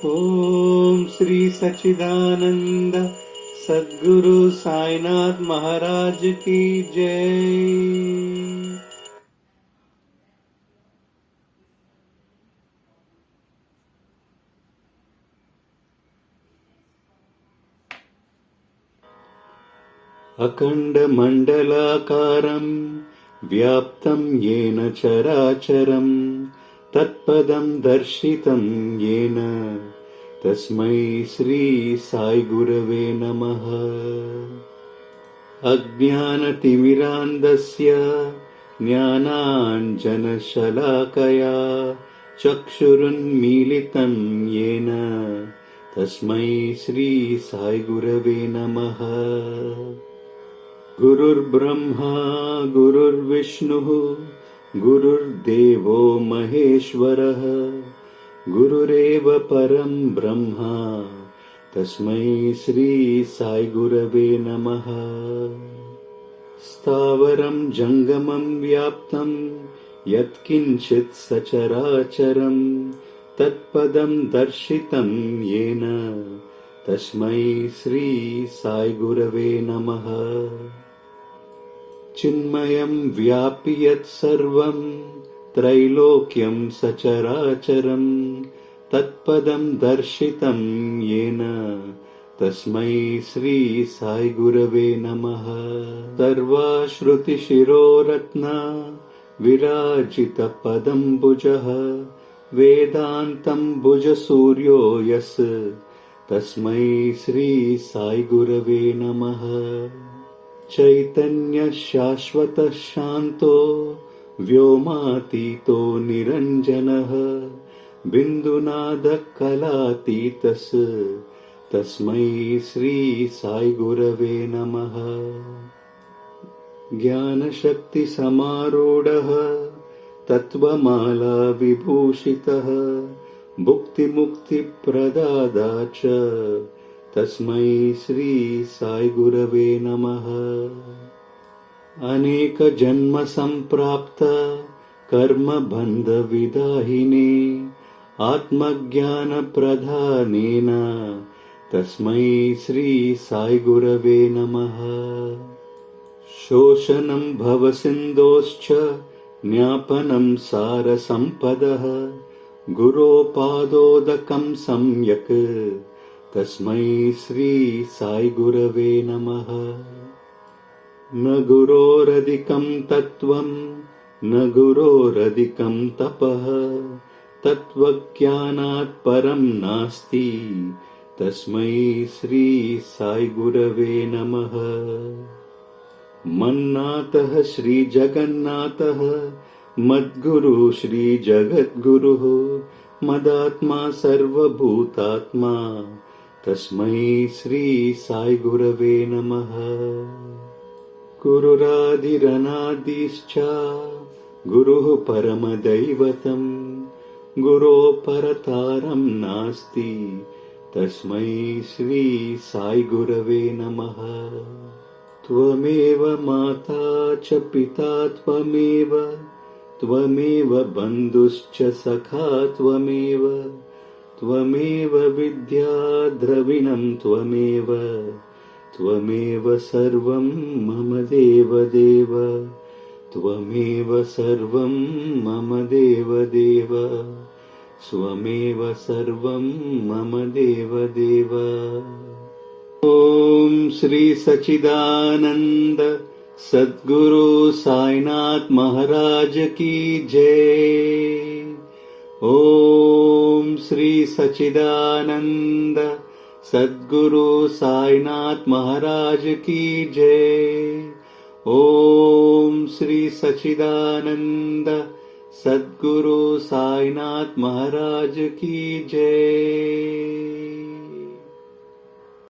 ओम श्री सच्चिदानंद सद्गुरु साईनाथ महाराज की जय। अखण्डमण्डलाकारं व्याप्तं येन चराचरं तत्पदं दर्शितं येन तस्मै श्री साई गुरवे नमः। अज्ञानतिमिरान्धस्य ज्ञानाञ्जनशलाकया चक्षुरुन्मीलितं येन तस्मै श्री साई गुरवे नमः। गुरुर्ब्रह्मा गुरुर्विष्णुः गुरुर्देवो महेश्वरः गुरुरेव परं ब्रह्मा तस्मै श्री साई गुरवे नमः। स्थावरं जङ्गमं व्याप्तं यत्किञ्चित् सचराचरं तत्पदं दर्शितं येन तस्मै श्री साई गुरवे नमः। चिन्मयं व्यापि यत्सर्वं त्रैलोक्यं सचराचरं तत्पदं दर्शितं येन तस्मै श्री साई गुरवे नमः। सर्वाश्रुतिशिरोरत्ना विराजितपदम्बुजः वेदान्तं भुजसूर्यो यस् तस्मै श्री साई गुरवे नमः। चैतन्य शाश्वत शान्तो व्योमातीतो निरञ्जनः बिन्दुनादकलातीतस् तस्मै श्री साई गुरवे नमः। ज्ञानशक्तिसमारूढः तत्त्वमाला विभूषितः भुक्तिमुक्तिप्रदाता च तस्मै श्री साई गुरवे नमः। अनेकजन्म सम्प्राप्त कर्मबन्धविदाहिने आत्मज्ञानप्रदानेन तस्मै श्री साई गुरवे नमः। शोषणं भवसिन्धोश्च ज्ञापनं सारसम्पदः गुरोपादोदकं सम्यक् तस्मै श्री साई गुरवे नमः। न गुरोरधिकं तत्त्वं न गुरोरधिकं तपः तत्त्वज्ञानात् परं नास्ति तस्मै श्री साई गुरवे नमः। मन्नाथः श्रीजगन्नाथः मद्गुरु श्रीजगद्गुरुः मदात्मा सर्वभूतात्मा तस्मै श्री साई गुरवे नमः। गुरुरादिरनादिश्च गुरुः परमदैवतं गुरोः परतारं नास्ति तस्मै श्री साई गुरवे नमः। त्वमेव माता च पिता त्वमेव त्वमेव बन्धुश्च सखा त्वमेव त्वमेव विद्या द्रविणं त्वमेव त्वमेव सर्वं मम देवदेव त्वमेव सर्वं मम देवदेव स्वमेव सर्वं मम देवदेव। ओम श्री सच्चिदानंद सद्गुरु साईनाथ महाराज की जय। ओम श्री सच्चिदानंद सद्गुरु साईनाथ महाराज की जय। ओम श्री सच्चिदानंद सद्गुरु साईनाथ महाराज की जय।